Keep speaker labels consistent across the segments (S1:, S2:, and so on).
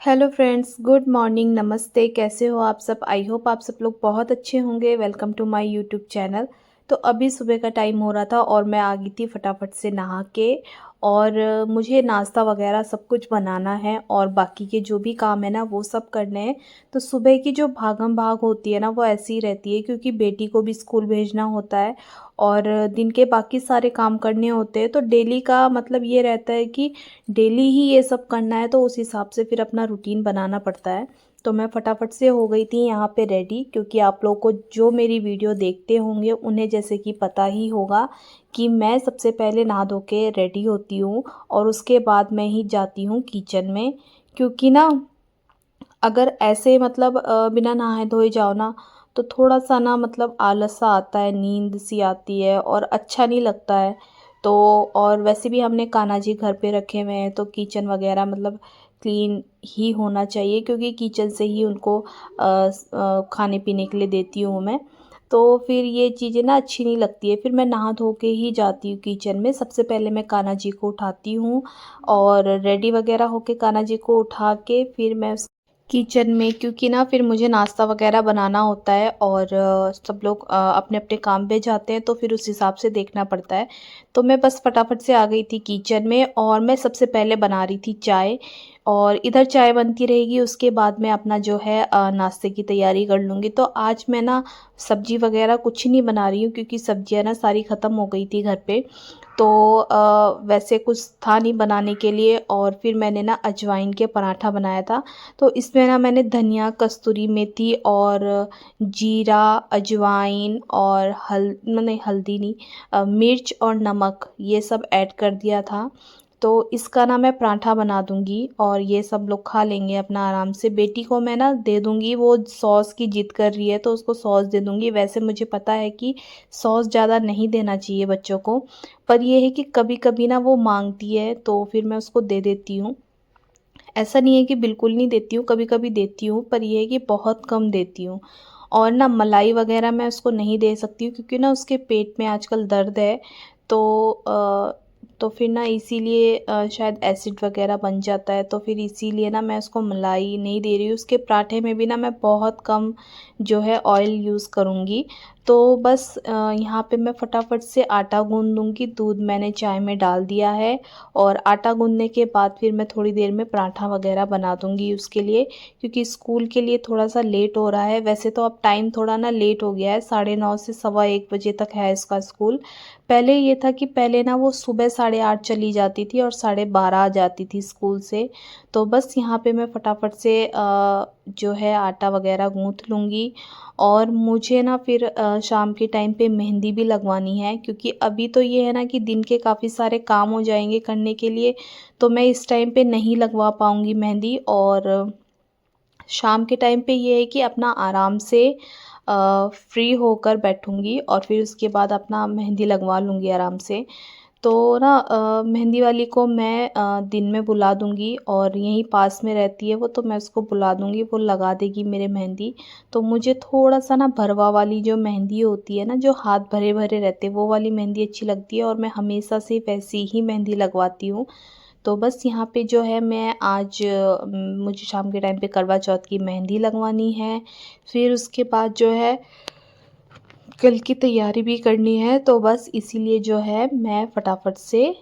S1: Hello friends, good morning, नमस्ते। कैसे हो आप सब? आई होप आप सब लोग बहुत अच्छे होंगे। Welcome to my YouTube channel. तो अभी सुबह का टाइम हो रहा था और मैं आ गई थी फटाफट से नहा के। और मुझे नाश्ता वगैरह सब कुछ बनाना है और बाकी के जो भी काम है ना वो सब करने हैं। तो सुबह की जो भागम भाग होती है ना वो ऐसी ही रहती है, क्योंकि बेटी को भी स्कूल भेजना होता है और दिन के बाकी सारे काम करने होते हैं। तो डेली का मतलब ये रहता है कि डेली ही ये सब करना है, तो उस हिसाब से फिर अपना रूटीन बनाना पड़ता है। तो मैं फटाफट से हो गई थी यहाँ पे रेडी, क्योंकि आप लोगों को जो मेरी वीडियो देखते होंगे उन्हें जैसे कि पता ही होगा कि मैं सबसे पहले नहा धो के रेडी होती हूँ और उसके बाद मैं ही जाती हूँ किचन में। क्योंकि ना अगर ऐसे मतलब बिना नहाए धोए जाओ ना तो थोड़ा सा ना मतलब आलस सा आता है, नींद सी आती है और अच्छा नहीं लगता है। तो और वैसे भी हमने कान्हा जी घर पे रखे हुए हैं तो किचन वगैरह मतलब क्लीन ही होना चाहिए, क्योंकि किचन से ही उनको खाने पीने के लिए देती हूँ मैं। तो फिर ये चीज़ें ना अच्छी नहीं लगती है, फिर मैं नहा धो के ही जाती हूँ किचन में। सबसे पहले मैं कान्हा जी को उठाती हूँ और रेडी वगैरह होके कान्हा जी को उठा के फिर मैं किचन में, क्योंकि ना फिर मुझे नाश्ता वगैरह बनाना होता है और सब लोग अपने अपने काम पे जाते हैं तो फिर उस हिसाब से देखना पड़ता है। तो मैं बस फटाफट से आ गई थी किचन में और मैं सबसे पहले बना रही थी चाय। और इधर चाय बनती रहेगी, उसके बाद मैं अपना जो है नाश्ते की तैयारी कर लूँगी। तो आज मैं ना सब्जी वगैरह कुछ नहीं बना रही हूँ, क्योंकि सब्जियाँ ना सारी ख़त्म हो गई थी घर पे। तो वैसे कुछ था नहीं बनाने के लिए और फिर मैंने ना अजवाइन के पराठा बनाया था। तो इसमें ना मैंने धनिया, कस्तूरी मेथी और जीरा, अजवाइन और नहीं हल्दी नहीं, मिर्च और नमक ये सब ऐड कर दिया था। तो इसका ना मैं पराठा बना दूँगी और ये सब लोग खा लेंगे अपना आराम से। बेटी को मैं ना दे दूँगी, वो सॉस की ज़िद कर रही है तो उसको सॉस दे दूँगी। वैसे मुझे पता है कि सॉस ज़्यादा नहीं देना चाहिए बच्चों को, पर ये है कि कभी-कभी ना वो माँगती है तो फिर मैं उसको दे देती हूँ। ऐसा नहीं है कि बिल्कुल नहीं देती हूँ, कभी-कभी देती हूँ, पर ये है कि बहुत कम देती हूँ। और ना मलाई वग़ैरह मैं उसको नहीं दे सकती हूँ, क्योंकि ना उसके पेट में आजकल दर्द है। तो तो फिर ना इसीलिए शायद एसिड वग़ैरह बन जाता है, तो फिर इसीलिए ना मैं उसको मलाई नहीं दे रही हूँ। उसके पराठे में भी ना मैं बहुत कम जो है ऑयल यूज़ करूँगी। तो बस यहाँ पे मैं फटाफट से आटा गूँध दूँगी। दूध मैंने चाय में डाल दिया है और आटा गूँधने के बाद फिर मैं थोड़ी देर में पराठा वग़ैरह बना दूँगी उसके लिए, क्योंकि स्कूल के लिए थोड़ा-सा लेट हो रहा है। वैसे तो अब टाइम थोड़ा ना लेट हो गया है, 9:30 से सवा 1 बजे तक है इसका स्कूल। पहले ये था कि पहले ना वो सुबह 8:30 चली जाती थी और 12:30 आ जाती थी स्कूल से। तो बस यहाँ पे मैं फटाफट से जो है आटा वग़ैरह गूँथ लूँगी। और मुझे ना फिर शाम के टाइम पे मेहंदी भी लगवानी है, क्योंकि अभी तो ये है ना कि दिन के काफ़ी सारे काम हो जाएँगे करने के लिए, तो मैं इस टाइम पे नहीं लगवा पाऊँगी मेहंदी। और शाम के टाइम पे ये है कि अपना आराम से फ्री होकर बैठूँगी और फिर उसके बाद अपना मेहंदी लगवा लूँगी आराम से। तो ना मेहंदी वाली को मैं दिन में बुला दूँगी और यहीं पास में रहती है वो, तो मैं उसको बुला दूँगी, वो लगा देगी मेरे मेहंदी। तो मुझे थोड़ा-सा ना भरवा वाली जो मेहंदी होती है ना, जो हाथ भरे-भरे रहते हैं, वो वाली मेहंदी अच्छी लगती है और मैं हमेशा से वैसी ही मेहंदी लगवाती हूँ। तो बस यहाँ पे जो है मैं आज मुझे शाम के टाइम पे करवा चौथ की मेहंदी लगवानी है। फिर उसके बाद जो है कल की तैयारी भी करनी है, तो बस इसीलिए जो है मैं फटाफट से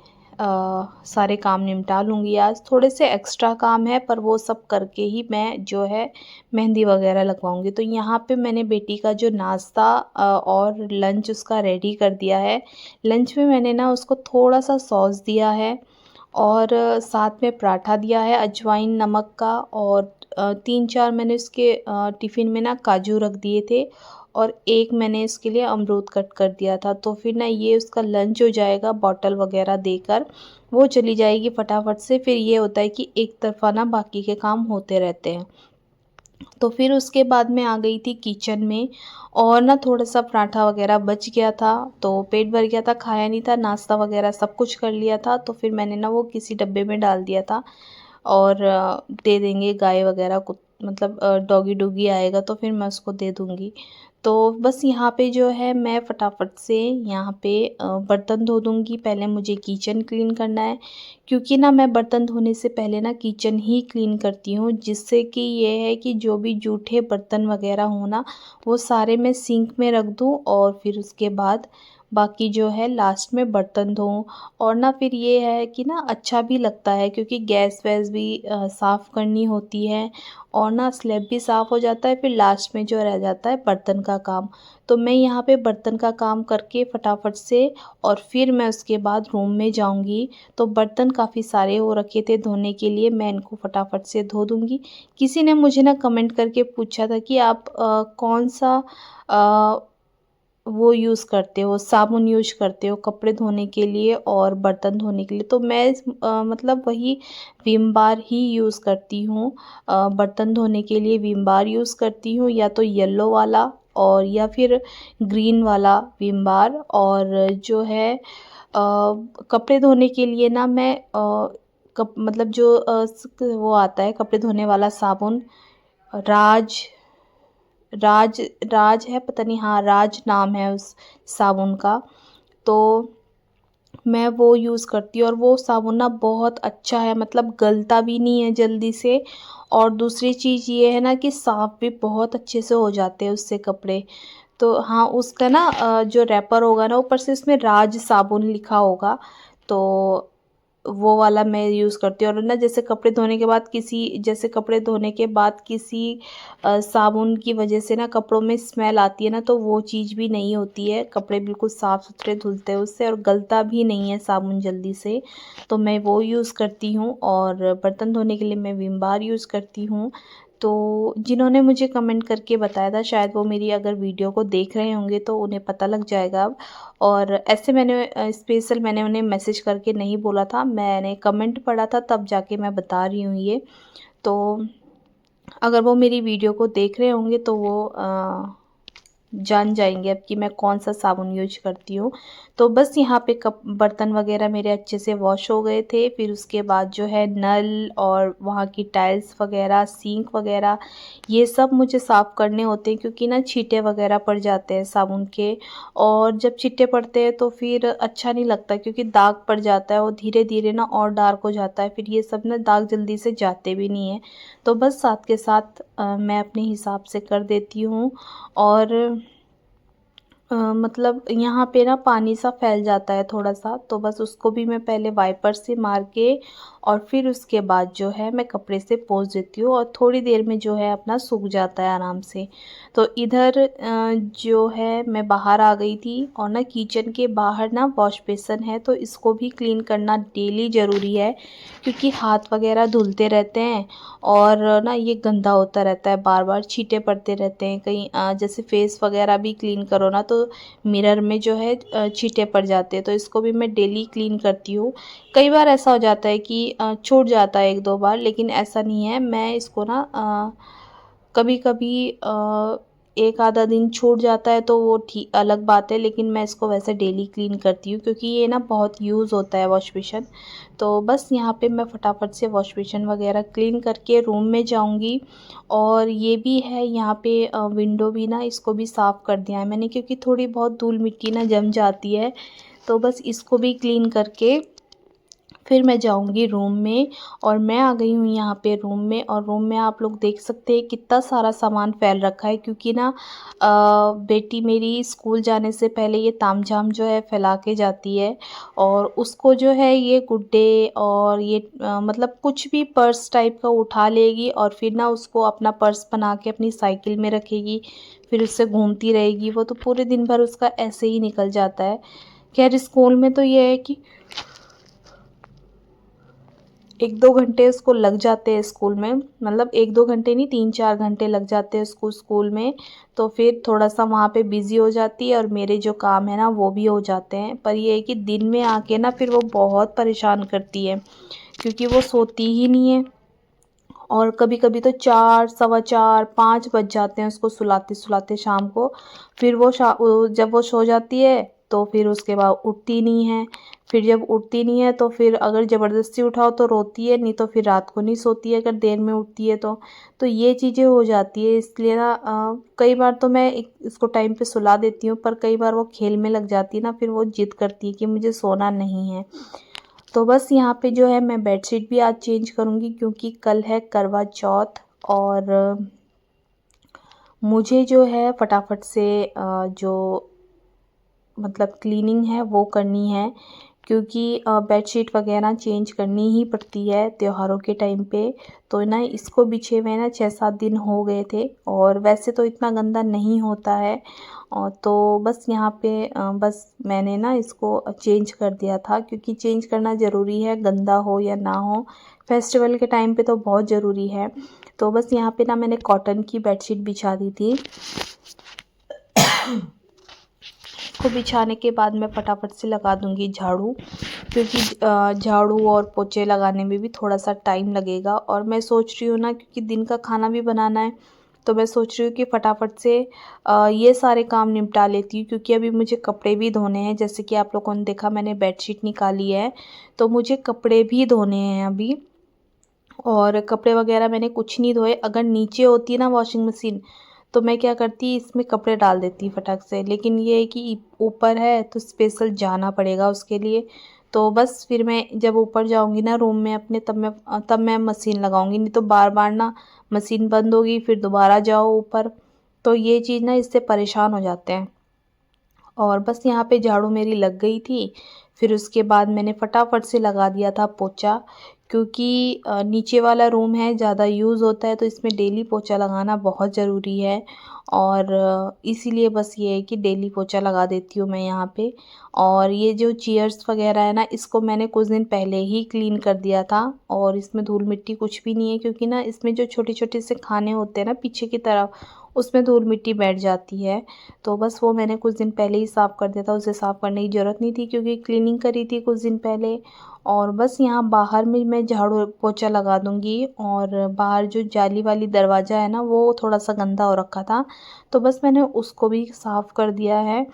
S1: सारे काम निपटा लूँगी। आज थोड़े से एक्स्ट्रा काम है, पर वो सब करके ही मैं जो है मेहंदी वग़ैरह लगवाऊँगी। तो यहाँ पे मैंने बेटी का जो नाश्ता और लंच उसका रेडी कर दिया है। लंच में मैंने ना उसको थोड़ा-सा सॉस दिया है और साथ में पराठा दिया है अजवाइन नमक का। और 3-4 मैंने उसके टिफ़िन में ना काजू रख दिए थे और एक मैंने इसके लिए अमरूद कट कर दिया था। तो फिर ना ये उसका लंच हो जाएगा बॉटल वग़ैरह देकर, वो चली जाएगी फटाफट से। फिर ये होता है कि एक तरफ़ा ना बाकी के काम होते रहते हैं। तो फिर उसके बाद मैं आ गई थी किचन में और ना थोड़ा-सा पराठा वग़ैरह बच गया था, तो पेट भर गया था, खाया नहीं था, नाश्ता वग़ैरह सब कुछ कर लिया था, तो फिर मैंने ना वो किसी डब्बे में डाल दिया था। और दे देंगे गाय वगैरह को, मतलब डॉगी डॉगी आएगा तो फिर मैं उसको दे दूँगी। तो बस यहाँ पे जो है मैं फटाफट से यहाँ पे बर्तन धो दूँगी। पहले मुझे किचन क्लीन करना है, क्योंकि ना मैं बर्तन धोने से पहले ना किचन ही क्लीन करती हूँ, जिससे कि ये है कि जो भी जूठे बर्तन वगैरह हो ना वो सारे मैं सिंक में रख दूँ और फिर उसके बाद बाकी जो है लास्ट में बर्तन धोऊँ। और ना फिर ये है कि ना अच्छा भी लगता है, क्योंकि गैस वैस भी साफ़ करनी होती है और ना स्लैब भी साफ़ हो जाता है, फिर लास्ट में जो रह जाता है बर्तन का काम। तो मैं यहाँ पे बर्तन का काम करके फटाफट से और फिर मैं उसके बाद रूम में जाऊँगी। तो बर्तन काफ़ी सारे हो रखे थे धोने के लिए, मैं इनको फटाफट से धो दूँगी। किसी ने मुझे ना कमेंट करके पूछा था कि आप कौन-सा अ, वो यूज़ करते हो, साबुन यूज़ करते हो कपड़े धोने के लिए और बर्तन धोने के लिए? तो मैं मतलब वही विम बार ही यूज़ करती हूँ। बर्तन धोने के लिए विम बार यूज़ करती हूँ, या तो येलो वाला और या फिर ग्रीन वाला विम बार। और जो है कपड़े धोने के लिए ना मैं कप मतलब जो वो आता है कपड़े धोने वाला साबुन, राज राज राज है, पता नहीं, हाँ राज नाम है उस साबुन का। तो मैं वो यूज़ करती हूँ और वो साबुन ना बहुत अच्छा है, मतलब गलता भी नहीं है जल्दी से। और दूसरी चीज़ ये है ना कि साफ़ भी बहुत अच्छे से हो जाते हैं उससे कपड़े। तो हाँ, उसका ना जो रैपर होगा ना ऊपर से उसमें राज साबुन लिखा होगा, तो वो वाला मैं यूज़ करती हूँ। और ना जैसे कपड़े धोने के बाद किसी साबुन की वजह से ना कपड़ों में स्मेल आती है ना, तो वो चीज़ भी नहीं होती है, कपड़े बिल्कुल साफ़ सुथरे धुलते हैं उससे और गलता भी नहीं है साबुन जल्दी से। तो मैं वो यूज़ करती हूँ और बर्तन धोने के लिए मैं विम बार यूज़ करती हूँ। तो जिन्होंने मुझे कमेंट करके बताया था, शायद वो मेरी अगर वीडियो को देख रहे होंगे तो उन्हें पता लग जाएगा अब। और ऐसे मैंने स्पेशल मैंने उन्हें मैसेज करके नहीं बोला था, मैंने कमेंट पढ़ा था तब जाके मैं बता रही हूँ ये। तो अगर वो मेरी वीडियो को देख रहे होंगे तो वो जान जाएँगे अब कि मैं कौन-सा साबुन यूज़ करती हूँ। तो बस यहाँ पे कप बर्तन वग़ैरह मेरे अच्छे से वॉश हो गए थे। फिर उसके बाद जो है नल और वहाँ की टाइल्स वग़ैरह, सिंक वग़ैरह, ये सब मुझे साफ़ करने होते हैं, क्योंकि ना छींटे वग़ैरह पड़ जाते हैं साबुन के। और जब छींटे पड़ते हैं तो फिर अच्छा नहीं लगता, क्योंकि दाग पड़ जाता है और धीरे-धीरे ना और डार्क हो जाता है। फिर ये सब ना दाग जल्दी से जाते भी नहीं हैं। तो बस साथ के साथ मैं अपने हिसाब से कर देती हूँ। और मतलब यहाँ पे ना पानी सा फैल जाता है थोड़ा-सा, तो बस उसको भी मैं पहले वाइपर से मार के और फिर उसके बाद जो है मैं कपड़े से पोंछ देती हूँ और थोड़ी देर में जो है अपना सूख जाता है आराम से। तो इधर जो है मैं बाहर आ गई थी और ना किचन के बाहर ना वॉश बेसिन है, तो इसको भी क्लीन करना डेली ज़रूरी है, क्योंकि हाथ वगैरह धुलते रहते हैं और ना ये गंदा होता रहता है, बार-बार छींटे पड़ते रहते हैं। कहीं जैसे फेस वगैरह भी क्लीन करो ना तो मिरर में जो है छींटे पड़ जाते हैं, तो इसको भी मैं डेली क्लीन करती हूँ। कई बार ऐसा हो जाता है कि छूट जाता है 1-2 बार, लेकिन ऐसा नहीं है। मैं इसको ना कभी-कभी 1 आधा दिन छूट जाता है तो वो अलग बात है, लेकिन मैं इसको वैसे डेली क्लीन करती हूँ, क्योंकि ये ना बहुत यूज़ होता है वॉश बेसिन। तो बस यहाँ पे मैं फटाफट से वॉश बेसिन वगैरह क्लीन करके रूम में जाऊँगी। और ये भी है यहाँ पे विंडो भी ना इसको भी साफ़ कर दिया है मैंने, क्योंकि थोड़ी बहुत धूल मिट्टी ना जम जाती है। तो बस इसको भी क्लीन करके फिर मैं जाऊँगी रूम में। और मैं आ गई हूँ यहाँ पे रूम में, और रूम में आप लोग देख सकते हैं कितना सारा सामान फैल रखा है, क्योंकि ना बेटी मेरी स्कूल जाने से पहले ये तामझाम जो है फैला के जाती है। और उसको जो है ये गुड्डे और ये मतलब कुछ भी पर्स टाइप का उठा लेगी और फिर ना उसको अपना पर्स बना के अपनी साइकिल में रखेगी, फिर उससे घूमती रहेगी। वो तो पूरे दिन भर उसका ऐसे ही निकल जाता है। खैर स्कूल में तो ये है कि 1-2 घंटे उसको लग जाते हैं स्कूल में, मतलब 1-2 घंटे नहीं, 3-4 घंटे लग जाते हैं उसको स्कूल में। तो फिर थोड़ा-सा वहाँ पे बिज़ी हो जाती है और मेरे जो काम है ना वो भी हो जाते हैं। पर ये है कि दिन में आके ना फिर वो बहुत परेशान करती है, क्योंकि वो सोती ही नहीं है। और कभी-कभी तो 4, सवा 4, 5 बज जाते हैं उसको सुलाते-सुलाते शाम को। फिर वो जब वो सो जाती है तो फिर उसके बाद उठती नहीं है। फिर जब उठती नहीं है तो फिर अगर ज़बरदस्ती उठाओ तो रोती है, नहीं तो फिर रात को नहीं सोती है अगर देर में उठती है तो ये चीज़ें हो जाती है। इसलिए ना कई बार तो मैं इसको टाइम पे सुला देती हूँ, पर कई बार वो खेल में लग जाती है ना, फिर वो ज़िद करती है कि मुझे सोना नहीं है। तो बस यहाँ पे जो है मैं बेडशीट भी आज चेंज करूँगी, क्योंकि कल है करवा चौथ और मुझे जो है फटाफट से जो मतलब क्लीनिंग है वो करनी है, क्योंकि बेडशीट वगैरह चेंज करनी ही पड़ती है त्योहारों के टाइम पे। तो ना इसको बिछे हुए ना 6-7 दिन हो गए थे, और वैसे तो इतना गंदा नहीं होता है। और तो बस यहाँ पे बस मैंने ना इसको चेंज कर दिया था, क्योंकि चेंज करना ज़रूरी है, गंदा हो या ना हो, फेस्टिवल के टाइम पे तो बहुत ज़रूरी है। तो बस यहाँ पे ना मैंने कॉटन की बेडशीट बिछा दी थी। को बिछाने के बाद मैं फटाफट से लगा दूंगी झाड़ू, क्योंकि झाड़ू और पोछे लगाने में भी थोड़ा सा टाइम लगेगा। और मैं सोच रही हूँ ना, क्योंकि दिन का खाना भी बनाना है, तो मैं सोच रही हूँ कि फटाफट से ये सारे काम निपटा लेती हूँ, क्योंकि अभी मुझे कपड़े भी धोने हैं। जैसे कि आप लोगों ने देखा मैंने बेडशीट निकाली है, तो मुझे कपड़े भी धोने हैं अभी। और कपड़े वगैरह मैंने कुछ नहीं धोए। अगर नीचे होती ना वॉशिंग मशीन, तो मैं क्या करती इसमें कपड़े डाल देती फटाक से, लेकिन ये है कि ऊपर है तो स्पेशल जाना पड़ेगा उसके लिए। तो बस फिर मैं जब ऊपर जाऊंगी ना रूम में अपने, तब मैं मशीन लगाऊंगी, नहीं तो बार बार ना मशीन बंद होगी फिर दोबारा जाओ ऊपर, तो ये चीज़ ना इससे परेशान हो जाते हैं। और बस यहाँ पे झाड़ू मेरी लग गई थी। फिर उसके बाद मैंने फटाफट से लगा दिया था पोछा, क्योंकि नीचे वाला रूम है, ज़्यादा यूज़ होता है, तो इसमें डेली पोछा लगाना बहुत ज़रूरी है। और इसीलिए बस ये है कि डेली पोछा लगा देती हूँ मैं यहाँ पे। और ये जो चेयर्स वगैरह है ना, इसको मैंने कुछ दिन पहले ही क्लीन कर दिया था, और इसमें धूल मिट्टी कुछ भी नहीं है, क्योंकि ना इसमें जो छोटे छोटे से खाने होते हैं ना पीछे की तरफ, उसमें धूल मिट्टी बैठ जाती है। तो बस वो मैंने कुछ दिन पहले ही साफ़ कर दिया था, उसे साफ़ करने की ज़रूरत नहीं थी, क्योंकि क्लीनिंग करी थी कुछ दिन पहले। और बस यहाँ बाहर में मैं झाड़ू पोछा लगा दूँगी। और बाहर जो जाली वाली दरवाज़ा है ना, वो थोड़ा सा गंदा हो रखा था, तो बस मैंने उसको भी साफ़ कर दिया है।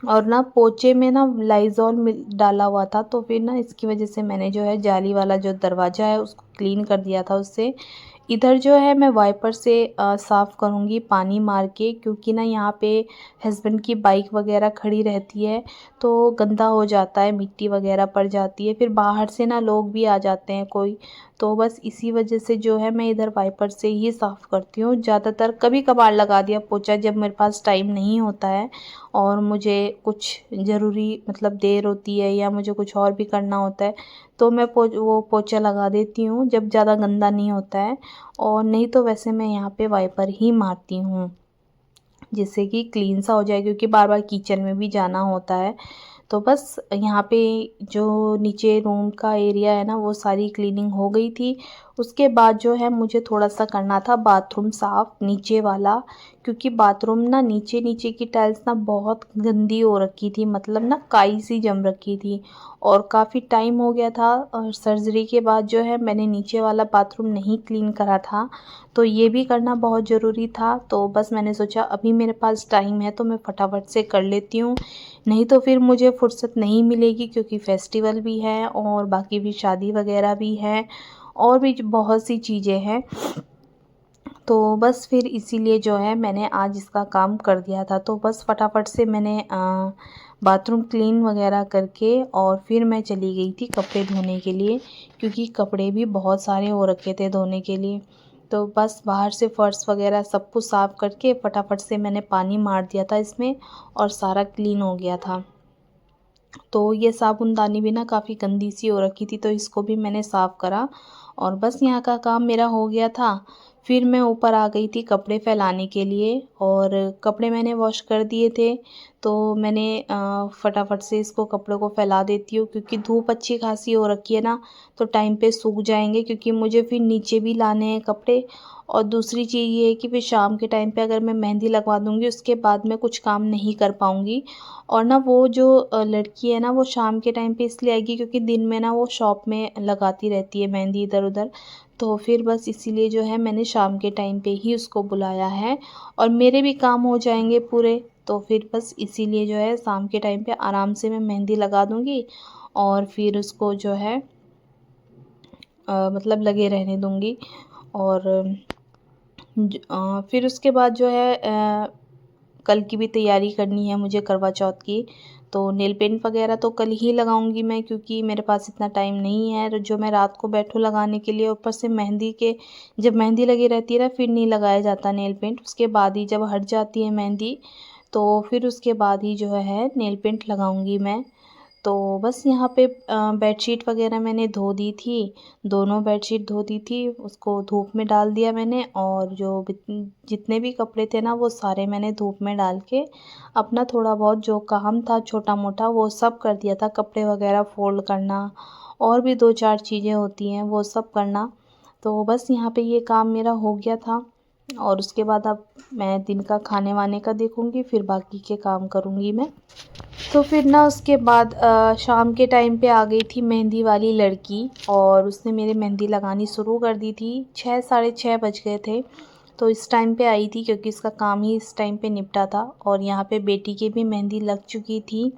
S1: और ना पोछे में ना लाइज़ॉल डाला हुआ था, तो फिर ना इसकी वजह से मैंने जो है जाली वाला जो दरवाज़ा है उसको क्लीन कर दिया था उससे। इधर जो है मैं वाइपर से साफ़ करूँगी पानी मार के, क्योंकि ना यहाँ पे हस्बैंड की बाइक वगैरह खड़ी रहती है, तो गंदा हो जाता है, मिट्टी वगैरह पड़ जाती है, फिर बाहर से ना लोग भी आ जाते हैं कोई। तो बस इसी वजह से जो है मैं इधर वाइपर से ही साफ़ करती हूँ ज़्यादातर। कभी कभार लगा दिया पोछा जब मेरे पास टाइम नहीं होता है और मुझे कुछ ज़रूरी मतलब देर होती है या मुझे कुछ और भी करना होता है, तो मैं वो पोछा लगा देती हूँ जब ज़्यादा गंदा नहीं होता है। और नहीं तो वैसे मैं यहाँ पे वाइपर ही मारती हूँ, जिससे कि क्लीन सा हो जाए, क्योंकि बार बार किचन में भी जाना होता है। तो बस यहाँ पे जो नीचे रूम का एरिया है ना, वो सारी क्लीनिंग हो गई थी। उसके बाद जो है मुझे थोड़ा सा करना था बाथरूम साफ़ नीचे वाला, क्योंकि बाथरूम ना नीचे नीचे की टाइल्स ना बहुत गंदी हो रखी थी, मतलब ना काई सी जम रखी थी, और काफ़ी टाइम हो गया था। और सर्जरी के बाद जो है मैंने नीचे वाला बाथरूम नहीं क्लीन करा था, तो ये भी करना बहुत ज़रूरी था। तो बस मैंने सोचा अभी मेरे पास टाइम है तो मैं फटाफट से कर लेती हूँ, नहीं तो फिर मुझे फुर्सत नहीं मिलेगी, क्योंकि फेस्टिवल भी है और बाकी भी शादी वगैरह भी है और भी बहुत सी चीज़ें हैं। तो बस फिर इसीलिए जो है मैंने आज इसका काम कर दिया था। तो बस फटाफट से मैंने बाथरूम क्लीन वगैरह करके और फिर मैं चली गई थी कपड़े धोने के लिए, क्योंकि कपड़े भी बहुत सारे हो रखे थे धोने के लिए। तो बस बाहर से फ़र्श वगैरह सब कुछ साफ़ करके फटाफट से मैंने पानी मार दिया था इसमें, और सारा क्लीन हो गया था। तो ये साबुनदानी भी ना काफ़ी गंदी सी हो रखी थी, तो इसको भी मैंने साफ़ करा और बस यहाँ का काम मेरा हो गया था। फिर मैं ऊपर आ गई थी कपड़े फैलाने के लिए, और कपड़े मैंने वॉश कर दिए थे, तो मैंने फटाफट से इसको कपड़ों को फैला देती हूँ, क्योंकि धूप अच्छी खासी हो रखी है ना, तो टाइम पे सूख जाएंगे, क्योंकि मुझे फिर नीचे भी लाने हैं कपड़े। और दूसरी चीज़ ये है कि फिर शाम के टाइम पे अगर मैं मेहंदी लगवा दूँगी, उसके बाद मैं कुछ काम नहीं कर पाऊँगी। और ना वो जो लड़की है ना, वो शाम के टाइम पे इसलिए आएगी, क्योंकि दिन में ना वो शॉप में लगाती रहती है मेहंदी इधर उधर। तो फिर बस इसीलिए जो है मैंने शाम के टाइम पे ही उसको बुलाया है, और मेरे भी काम हो जाएंगे पूरे। तो फिर बस इसीलिए जो है शाम के टाइम पे आराम से मैं मेहंदी लगा दूँगी और फिर उसको जो है मतलब लगे रहने दूँगी। और फिर उसके बाद जो है कल की भी तैयारी करनी है मुझे करवा चौथ की। तो नेल पेंट वगैरह तो कल ही लगाऊंगी मैं, क्योंकि मेरे पास इतना टाइम नहीं है जो मैं रात को बैठूँ लगाने के लिए। ऊपर से मेहंदी के जब मेहंदी लगी रहती है ना फिर नहीं लगाया जाता नेल पेंट, उसके बाद ही जब हट जाती है मेहंदी तो फिर उसके बाद ही जो है नेल पेंट लगाऊंगी मैं। तो बस यहाँ पे बेडशीट वगैरह मैंने धो दी थी, दोनों बेडशीट धो दी थी, उसको धूप में डाल दिया मैंने। और जो जितने भी कपड़े थे ना वो सारे मैंने धूप में डाल के अपना थोड़ा बहुत जो काम था छोटा मोटा वो सब कर दिया था। कपड़े वगैरह फोल्ड करना और भी 2-4 चीज़ें होती हैं वो सब करना। तो बस यहाँ पे ये काम मेरा हो गया था और उसके बाद अब मैं दिन का खाने वाने का देखूँगी, फिर बाकी के काम करूँगी मैं। तो फिर ना उसके बाद शाम के टाइम पे आ गई थी मेहंदी वाली लड़की और उसने मेरे मेहंदी लगानी शुरू कर दी थी। 6 साढ़े 6 बज गए थे तो इस टाइम पे आई थी, क्योंकि इसका काम ही इस टाइम पे निपटा था। और यहाँ पे बेटी की भी मेहंदी लग चुकी थी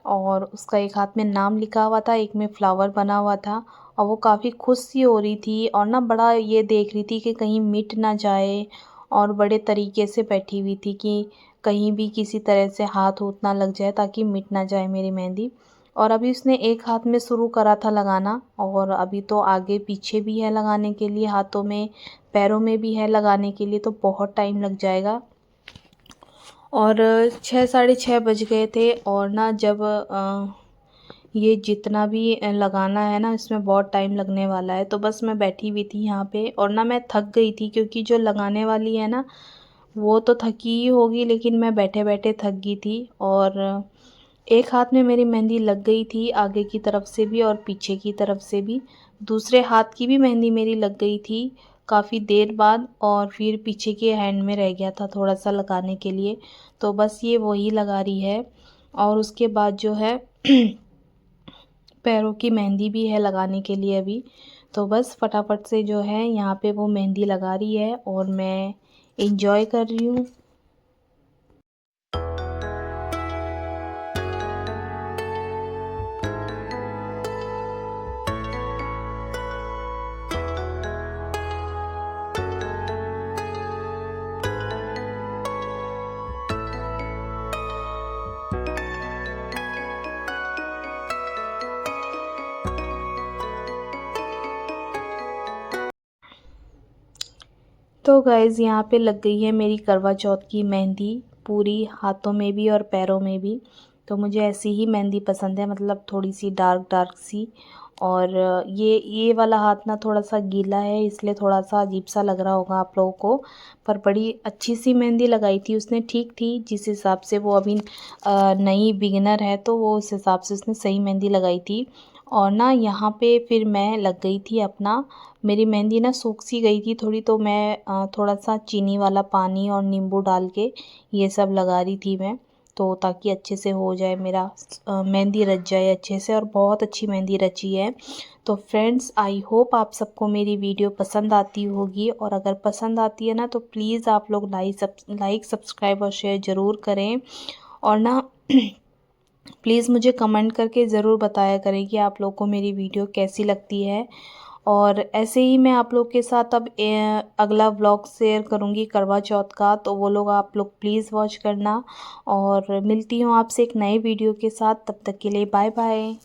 S1: और उसका एक हाथ में नाम लिखा हुआ था, एक में फ्लावर बना हुआ था। और वो काफ़ी खुश सी हो रही थी और ना बड़ा ये देख रही थी कि कहीं मिट ना जाए, और बड़े तरीके से बैठी हुई थी कि कहीं भी किसी तरह से हाथ उत ना लग जाए ताकि मिट ना जाए मेरी मेहंदी। और अभी उसने एक हाथ में शुरू करा था लगाना और अभी तो आगे पीछे भी है लगाने के लिए, हाथों में पैरों में भी है लगाने के लिए, तो बहुत टाइम लग जाएगा। और 6 साढ़े 6 बज गए थे और ना जब ये जितना भी लगाना है ना इसमें बहुत टाइम लगने वाला है। तो बस मैं बैठी हुई थी यहाँ पे और ना मैं थक गई थी, क्योंकि जो लगाने वाली है ना वो तो थकी ही होगी, लेकिन मैं बैठे बैठे थक गई थी। और एक हाथ में मेरी मेहंदी लग गई थी आगे की तरफ से भी और पीछे की तरफ से भी। दूसरे हाथ की भी मेहंदी मेरी लग गई थी काफ़ी देर बाद, और फिर पीछे के हैंड में रह गया था थोड़ा सा लगाने के लिए। तो बस ये वही लगा रही है। और उसके बाद जो है पैरों की मेहंदी भी है लगाने के लिए अभी। तो बस फटाफट से जो है यहाँ पे वो मेहंदी लगा रही है और मैं एंजॉय कर रही हूँ। तो गाइज़ यहाँ पे लग गई है मेरी करवा चौथ की मेहंदी, पूरी हाथों में भी और पैरों में भी। तो मुझे ऐसी ही मेहंदी पसंद है, मतलब थोड़ी सी डार्क डार्क सी। और ये वाला हाथ ना थोड़ा सा गीला है, इसलिए थोड़ा सा अजीब सा लग रहा होगा आप लोगों को। पर बड़ी अच्छी सी मेहंदी लगाई थी उसने, ठीक थी जिस हिसाब से वो अभी नई बिगिनर है तो वो उस हिसाब से उसने सही मेहंदी लगाई थी। और ना यहाँ पे फिर मैं लग गई थी अपना, मेरी मेहंदी ना सूख सी गई थी थोड़ी, तो मैं थोड़ा सा चीनी वाला पानी और नींबू डाल के ये सब लगा रही थी मैं, तो ताकि अच्छे से हो जाए मेरा मेहंदी रच जाए अच्छे से। और बहुत अच्छी मेहंदी रची है। तो फ्रेंड्स आई होप आप सबको मेरी वीडियो पसंद आती होगी, और अगर पसंद आती है ना तो प्लीज़ आप लोग लाइक सब्सक्राइब और शेयर ज़रूर करें। और ना प्लीज़ मुझे कमेंट करके ज़रूर बताया करें कि आप लोग को मेरी वीडियो कैसी लगती है। और ऐसे ही मैं आप लोग के साथ अब अगला व्लॉग शेयर करूँगी करवा चौथ का, तो वो लोग आप लोग प्लीज़ वॉच करना। और मिलती हूँ आपसे एक नए वीडियो के साथ, तब तक के लिए बाय बाय।